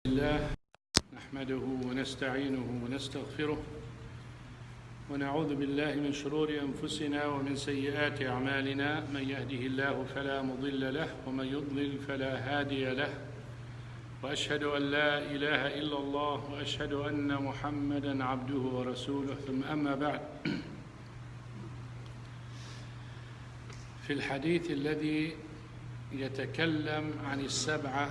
الله نحمده ونستعينه ونستغفره ونعوذ بالله من شرور أنفسنا ومن سيئات أعمالنا. من يهده الله فلا مضل له ومن يضلل فلا هادي له، وأشهد أن لا إله إلا الله وأشهد أن محمدًا عبده ورسوله. ثم أما بعد، في الحديث الذي يتكلم عن السبعة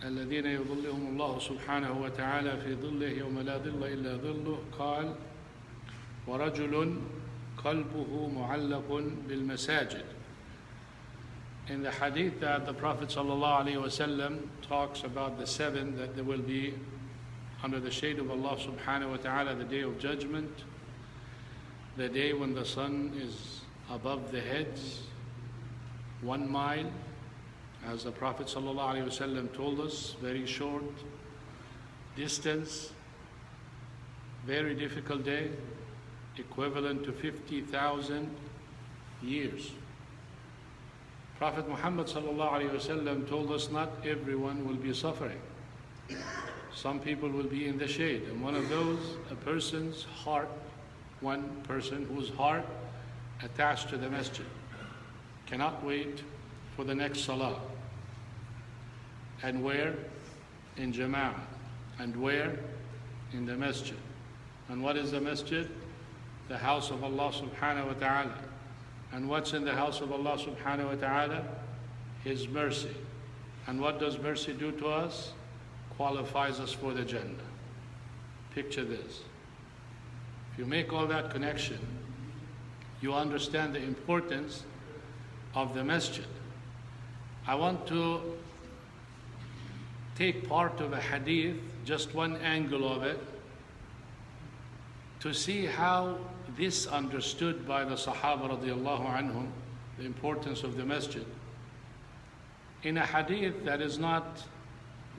الذين يظلهم الله سبحانه وتعالى في ظله يوم لا ظل إلا ظله، قال: ورجل قلبه معلق بالمساجد. In the hadith that the Prophet ﷺ talks about the seven that they will be under the shade of Allah subhanahu wa ta'ala the day of judgment, the day when the sun is above the heads 1 mile, as the Prophet ﷺ told us, very short distance, very difficult day, equivalent to 50,000 years. Prophet Muhammad ﷺ told us not everyone will be suffering. Some people will be in the shade, and one of those, a person's heart, one person whose heart attached to the masjid, cannot wait for the next salah. And where? In Jama'ah. And where? In the masjid. And what is the masjid? The house of Allah subhanahu wa ta'ala. And what's in the house of Allah subhanahu wa ta'ala? His mercy. And what does mercy do to us? Qualifies us for the Jannah. Picture this. If you make all that connection, you understand the importance of the masjid. I want to take part of a hadith, just one angle of it, to see how this understood by the Sahaba radiallahu anhum, the importance of the masjid. In a hadith that is not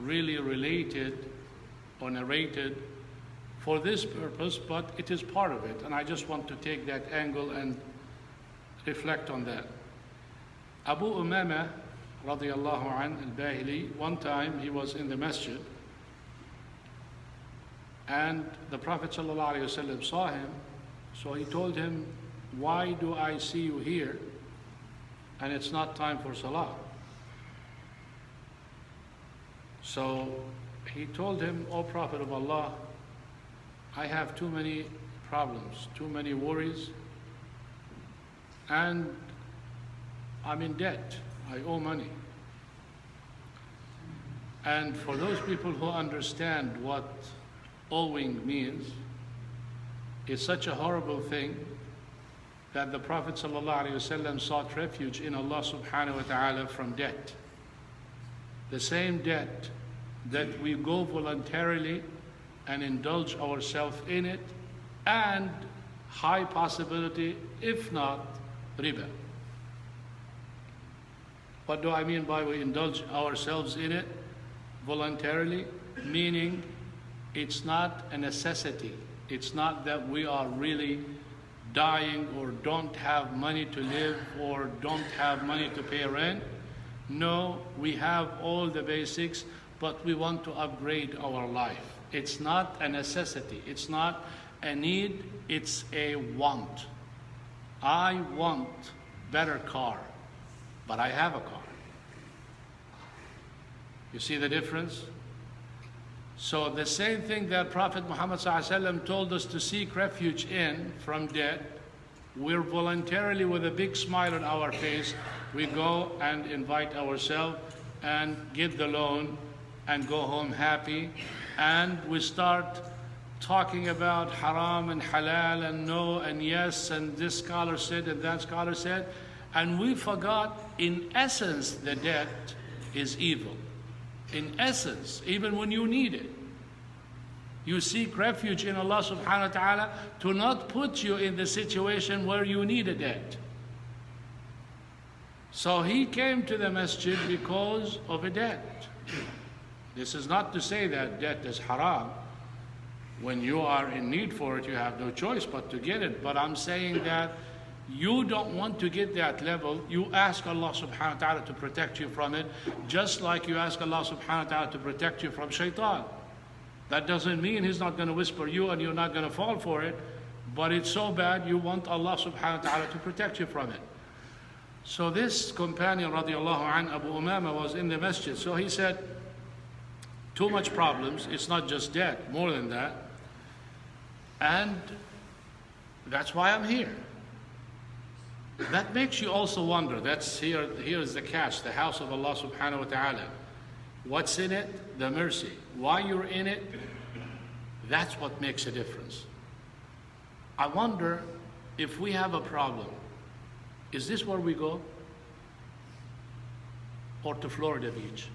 really related or narrated for this purpose, but it is part of it, and I just want to take that angle and reflect on that. Abu Umama radiallahu anh al-Bahili, one time he was in the masjid and the Prophet sallallahu alaihi wasallam saw him, so he told him, "Why do I see you here and it's not time for salah?" So he told him, "O Prophet of Allah, I have too many problems, too many worries, and I'm in debt. I owe money." And for those people who understand what owing means, it's such a horrible thing that the Prophet ﷺ sought refuge in Allah subhanahu wa ta'ala from debt. The same debt that we go voluntarily and indulge ourselves in it, and high possibility, if not riba. What do I mean by we indulge ourselves in it voluntarily? Meaning it's not a necessity. It's not that we are really dying or don't have money to live or don't have money to pay rent. No, we have all the basics, but we want to upgrade our life. It's not a necessity. It's not a need. It's a want. I want better car, but I have a car. You see the difference? So the same thing that Prophet Muhammad ﷺ told us to seek refuge in from debt, we're voluntarily, with a big smile on our face, we go and invite ourselves and get the loan and go home happy, and we start talking about haram and halal and no and yes and this scholar said and that scholar said, and we forgot in essence the debt is evil. In essence, even when you need it, you seek refuge in Allah subhanahu wa ta'ala to not put you in the situation where you need a debt. So he came to the masjid because of a debt. This is not to say that debt is haram. When you are in need for it, you have no choice but to get it. But I'm saying that You don't want to get that level. You ask Allah subhanahu wa ta'ala to protect you from it, just like you ask Allah subhanahu wa ta'ala to protect you from shaitan. That doesn't mean he's not going to whisper you and you're not going to fall for it, but it's so bad you want Allah subhanahu wa ta'ala to protect you from it. So this companion radiallahu an, Abu Umama, was in the masjid. So he said, too much problems. It's not just debt, more than that. And that's why I'm here. That makes you also wonder. Here is the catch, the house of Allah subhanahu wa ta'ala. What's in it? The mercy. Why you're in it? That's what makes a difference. I wonder if we have a problem. Is this where we go? Or to Florida Beach?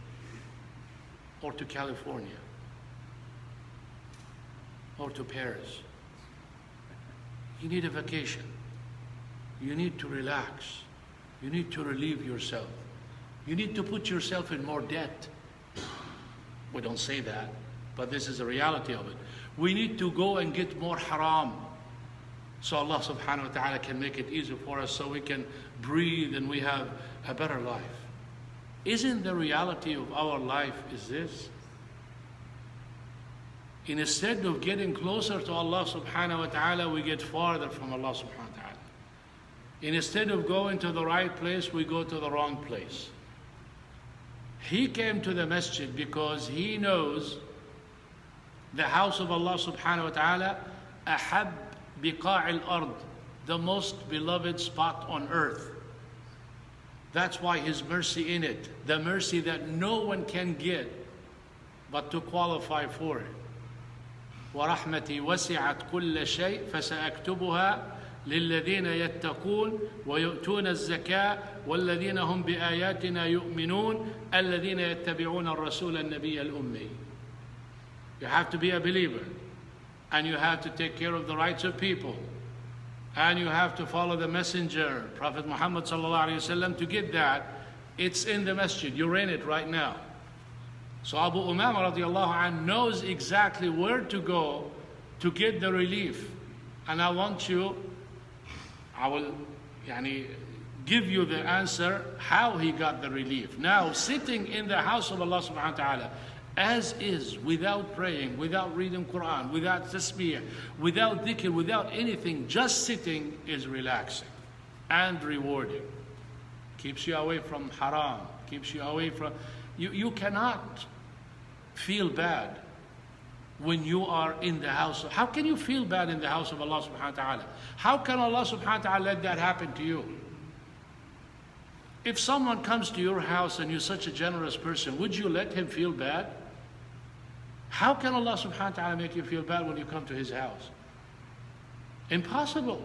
Or to California? Or to Paris? You need a vacation. You need to relax. You need to relieve yourself. You need to put yourself in more debt. We don't say that, but this is the reality of it. We need to go and get more haram, so Allah subhanahu wa ta'ala can make it easier for us, so we can breathe and we have a better life. Isn't the reality of our life is this? Instead of getting closer to Allah subhanahu wa ta'ala, we get farther from Allah subhanahu wa ta'ala. Instead of going to the right place, we go to the wrong place. He came to the masjid because he knows the house of Allah subhanahu wa ta'ala, ahab biqa'il ard, the most beloved spot on earth. That's why his mercy in it, the mercy that no one can get but to qualify for it. وَرَحْمَتِي وَسِعَتْ كُلَّ شَيْءٍ فَسَأَكْتُبُهَا لِلَّذِينَ يَتَّقُونَ وَيُؤْتُونَ الزَّكَاةَ وَالَّذِينَ هُمْ بِآيَاتِنَا يُؤْمِنُونَ الَّذِينَ يَتَّبِعُونَ الرَّسُولَ النَّبِيَّ الْأُمِّيَّ. You have to be a believer, and you have to take care of the rights of people, and you have to follow the messenger, Prophet Muhammad sallallahu alaihi wasallam. To get that, it's in the masjid. You're in it right now. So Abu Umama radiallahu anh knows exactly where to go to get the relief. And I will give you the answer how he got the relief. Now, sitting in the house of Allah subhanahu wa ta'ala, as is, without praying, without reading Quran, without tasbih, without dhikr, without anything, just sitting is relaxing and rewarding. Keeps you away from haram, keeps you away from... You cannot feel bad when you are in the house. How can you feel bad in the house of Allah subhanahu wa ta'ala? How can Allah subhanahu wa ta'ala let that happen to you? If someone comes to your house and you're such a generous person, would you let him feel bad? How can Allah subhanahu wa ta'ala make you feel bad when you come to his house? Impossible.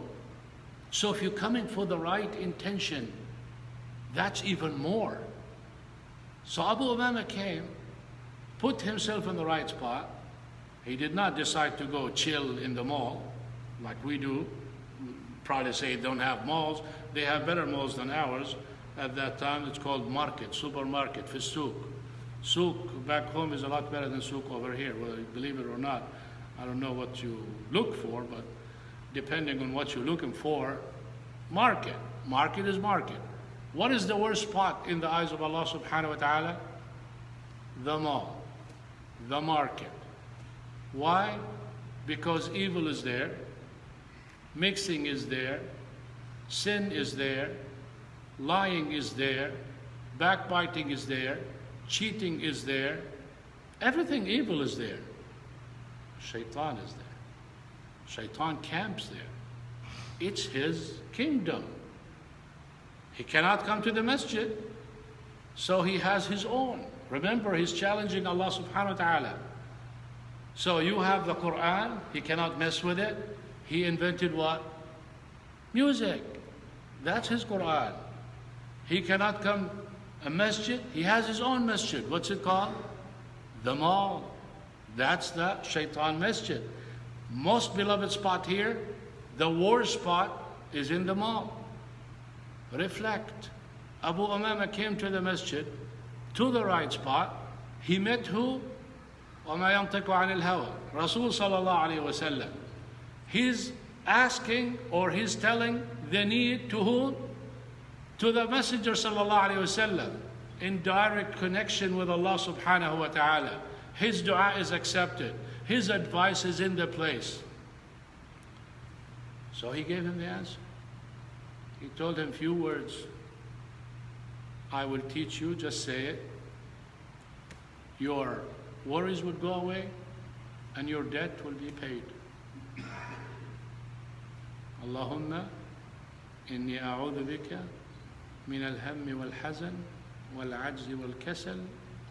So if you're coming for the right intention, that's even more. So Abu Umama came, put himself in the right spot. He did not decide to go chill in the mall like we do. Probably say don't have malls. They have better malls than ours. At that time, it's called market, supermarket, fi souk. Souk back home is a lot better than souk over here, whether you believe it or not. I don't know what you look for, but depending on what you're looking for, market. Market is market. What is the worst spot in the eyes of Allah subhanahu wa ta'ala? The mall, the market. Why? Because evil is there, mixing is there, sin is there, lying is there, backbiting is there, cheating is there, everything evil is there. Shaitan is there. Shaitan camps there. It's his kingdom. He cannot come to the masjid, so he has his own. Remember, he's challenging Allah subhanahu wa ta'ala. So you have the Quran, he cannot mess with it. He invented what? Music. That's his Quran. He cannot come a masjid, he has his own masjid. What's it called? The mall. That's the shaitan masjid. Most beloved spot here, the worst spot is in the mall. Reflect. Abu Umama came to the masjid, to the right spot. He met who? وَمَا يَنْطِقُ عَنِ الْهَوَىٰ, Rasul sallallahu alayhi wa sallam. He's asking, or he's telling the need to whom? To the Messenger sallallahu alaihi wasallam, in direct connection with Allah subhanahu wa ta'ala. His dua is accepted. His advice is in the place. So he gave him the answer. He told him few words. I will teach you, just say it. Your worries would go away and your debt will be paid. Allahumma inni a'udhu bika min al-hammi wal-hazan wal-ajzi wal-kasal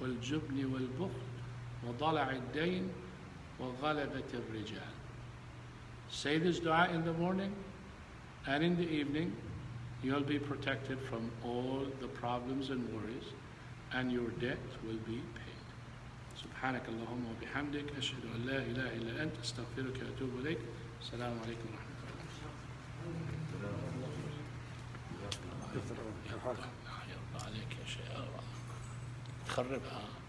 wal-jubni wal-bukhl wa-dala'i ad-dayn wa-ghalabati ar-rijal. Say this dua in the morning and in the evening. You'll be protected from all the problems and worries, and your debt will be paid. سبحانك اللهم وبحمدك أشهد أن لا إله إلا أنت أستغفرك وأتوب إليك. السلام عليكم ورحمة الله. يرضى عليك يا شيخ. تخربها.